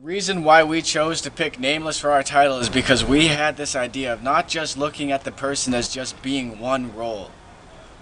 The reason why we chose to pick Nameless for our title is because we had this idea of not just looking at the person as just being one role.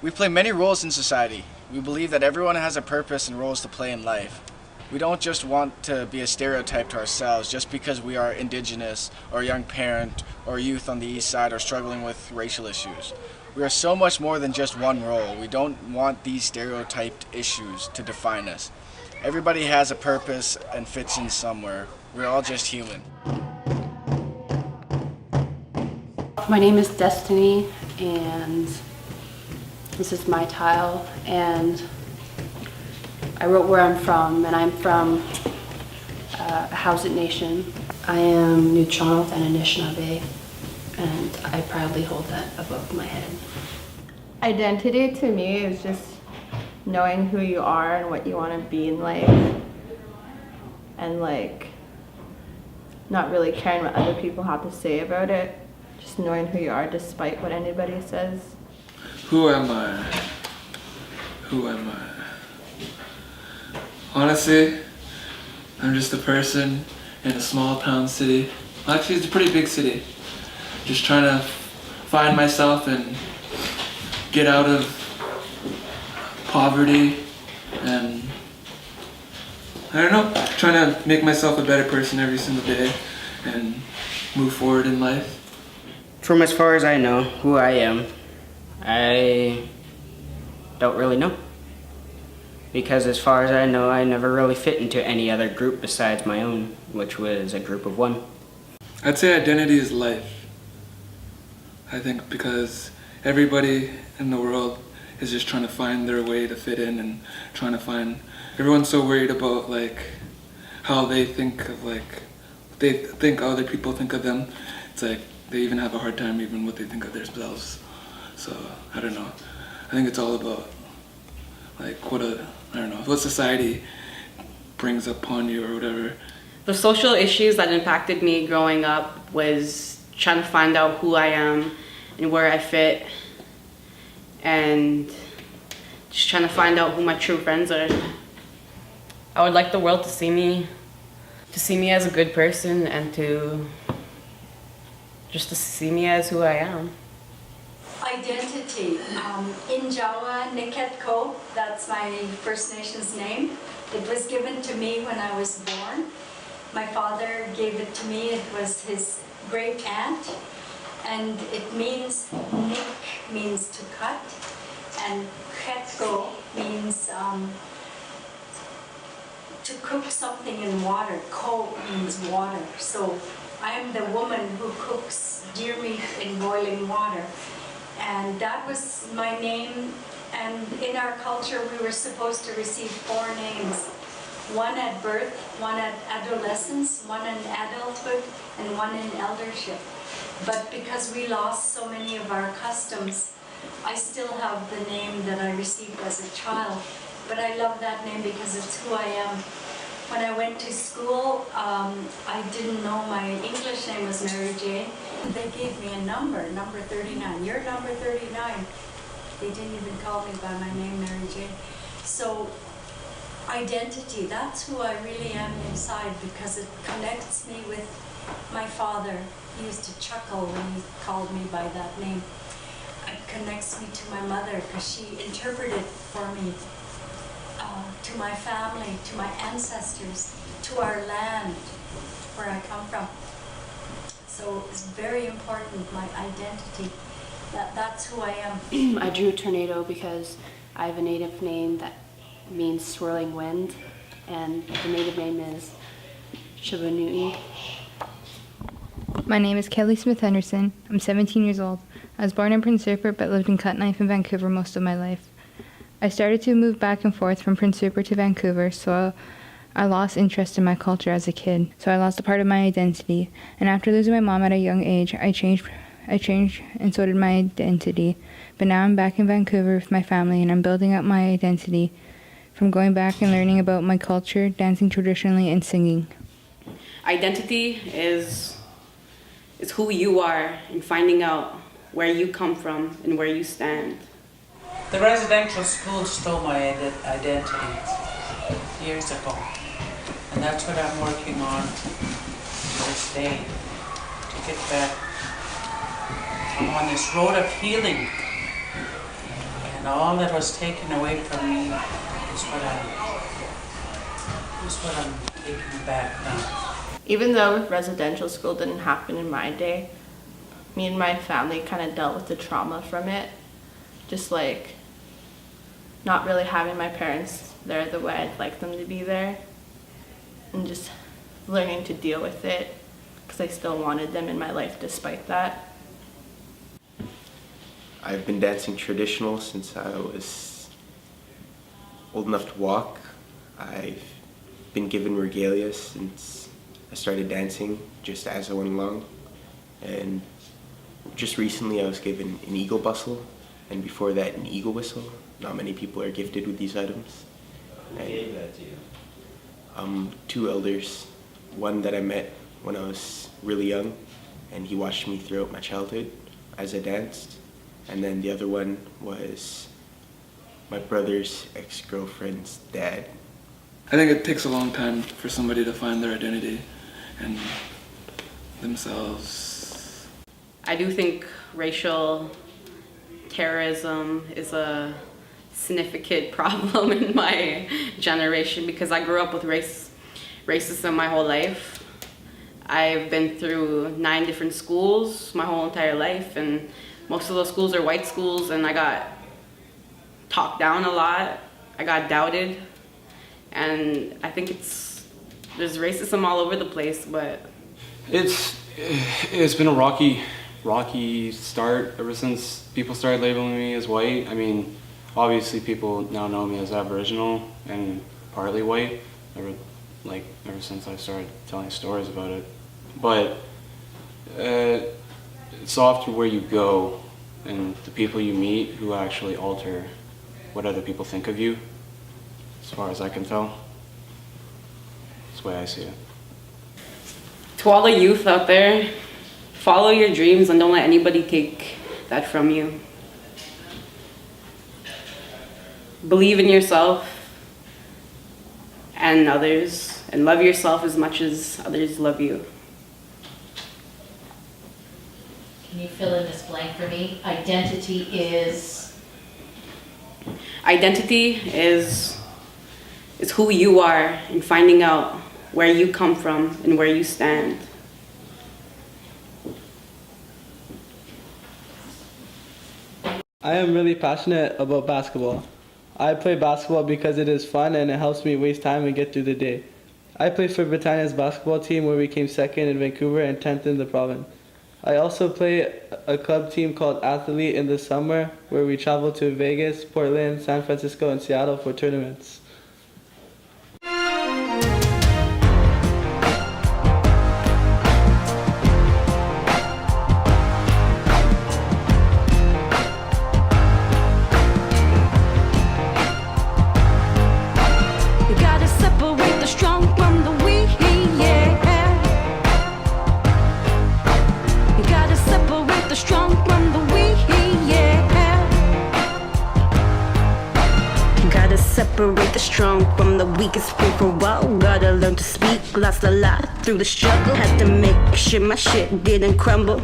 We play many roles in society. We believe that everyone has a purpose and roles to play in life. We don't just want to be a stereotype to ourselves just because we are indigenous or a young parent or youth on the east side or struggling with racial issues. We are so much more than just one role. We don't want these stereotyped issues to define us. Everybody has a purpose and fits in somewhere. We're all just human. My name is Destiny, and this is my tile, and I wrote where I'm from, and I'm from Hausat Nation. I am Nuu-chah and Anishinaabe, and I proudly hold that above my head. Identity to me is just knowing who you are and what you want to be in life, and like not really caring what other people have to say about it, just knowing who you are despite what anybody says. Who am I? Who am I? Honestly, I'm just a person in a small town city. Well, actually, it's a pretty big city. Just trying to find myself and get out of poverty, and I don't know, trying to make myself a better person every single day and move forward in life. From as far as I know who I am, I don't really know. Because as far as I know, I never really fit into any other group besides my own, which was a group of one. I'd say identity is life. I think because everybody in the world is just trying to find their way to fit in and trying to find, everyone's so worried about like how they think of like, they think other people think of them. It's like they even have a hard time even what they think of themselves. So I don't know. I think it's all about like what society brings upon you or whatever. The social issues that impacted me growing up was trying to find out who I am and where I fit, and just trying to find out who my true friends are. I would like the world to see me as a good person, and just to see me as who I am. Identity. In Jawa, Niketko, that's my First Nations name. It was given to me when I was born. My father gave it to me. It was his great aunt, and it means, nik means to cut, and ketko means to cook something in water. Ko means water. So I am the woman who cooks deer meat in boiling water. And that was my name, and in our culture we were supposed to receive 4 names. One at birth, one at adolescence, one in adulthood, and one in eldership. But because we lost so many of our customs, I still have the name that I received as a child. But I love that name because it's who I am. When I went to school, I didn't know my English name was Mary Jane. They gave me a number 39. You're number 39. They didn't even call me by my name, Mary Jane. So identity, that's who I really am inside, because it connects me with my father. He used to chuckle when he called me by that name. It connects me to my mother because she interpreted for me, to my family, to my ancestors, to our land, where I come from. So it's very important, my identity, that's who I am. I drew tornado because I have a native name that means swirling wind, and the native name is Shibanui. My name is Kelly Smith Henderson. I'm 17 years old. I was born in Prince Rupert but lived in Cutknife in Vancouver most of my life. I started to move back and forth from Prince Rupert to Vancouver, so I lost interest in my culture as a kid. So I lost a part of my identity. And after losing my mom at a young age, I changed, and so did my identity. But now I'm back in Vancouver with my family, and I'm building up my identity from going back and learning about my culture, dancing traditionally, and singing. Identity is who you are, and finding out where you come from and where you stand. The residential school stole my identity years ago. And that's what I'm working on to this day, to get back. I'm on this road of healing, and all that was taken away from me is what I'm taking back now. Even though residential school didn't happen in my day, me and my family kind of dealt with the trauma from it. Just like not really having my parents there the way I'd like them to be there, and just learning to deal with it because I still wanted them in my life despite that. I've been dancing traditional since I was old enough to walk. I've been given regalia since I started dancing just as I went along. And just recently I was given an eagle bustle, and before that an eagle whistle. Not many people are gifted with these items. Who gave that to you? Two elders. One that I met when I was really young, and he watched me throughout my childhood as I danced. And then the other one was my brother's ex-girlfriend's dad. I think it takes a long time for somebody to find their identity and themselves. I do think racial terrorism is a significant problem in my generation because I grew up with racism my whole life. I've been through 9 different schools my whole entire life, and most of those schools are white schools, and I got talked down a lot. I got doubted, and I think there's racism all over the place, but it's been a rocky start ever since people started labeling me as white. I mean, obviously people now know me as Aboriginal and partly white, ever since I started telling stories about it. But it's often where you go and the people you meet who actually alter what other people think of you, as far as I can tell. That's the way I see it. To all the youth out there, follow your dreams and don't let anybody take that from you. Believe in yourself and others, and love yourself as much as others love you. Can you fill in this blank for me? Identity is who you are and finding out where you come from and where you stand. I am really passionate about basketball. I play basketball because it is fun and it helps me waste time and get through the day. I play for Britannia's basketball team where we came 2nd in Vancouver and 10th in the province. I also play a club team called Athlete in the summer where we travel to Vegas, Portland, San Francisco, and Seattle for tournaments. Separate the strong from the weakest free for all. Gotta learn to speak, lost a lot through the struggle. Had to make sure my shit didn't crumble.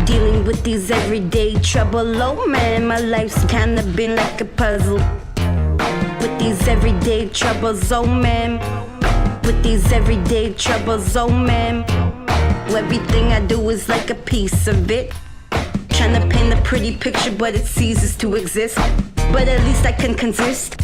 Dealing with these everyday trouble. Oh man, my life's kinda been like a puzzle. With these everyday troubles, oh man. With these everyday troubles, oh man. Everything I do is like a piece of it. Trying to paint a pretty picture, but it ceases to exist. But at least I can consist.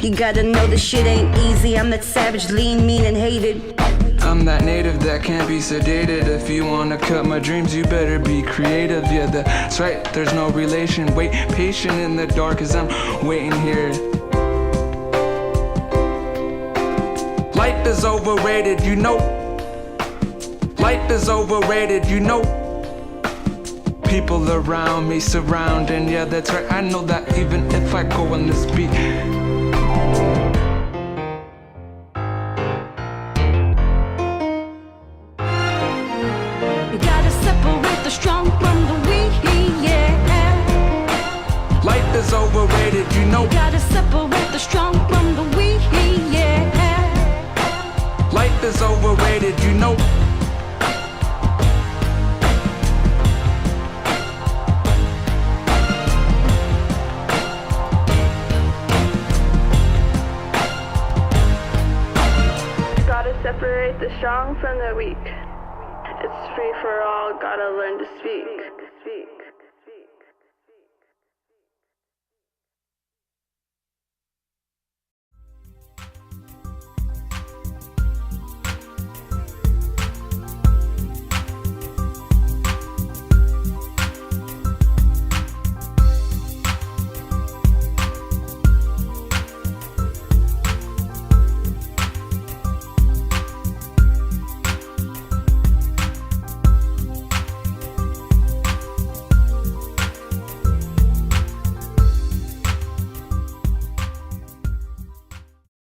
You gotta know this shit ain't easy. I'm that savage, lean, mean, and hated. I'm that native that can't be sedated. If you wanna cut my dreams, you better be creative. Yeah, that's right, there's no relation. Wait patient in the dark as I'm waiting here. Life is overrated, you know. Life is overrated, you know. People around me surrounding, yeah, that's right. I know that even if I go on this beat. You gotta separate the strong from the weak, yeah. Life is overrated, you know. You gotta separate the Separate the strong from the weak. It's free for all, gotta learn to speak.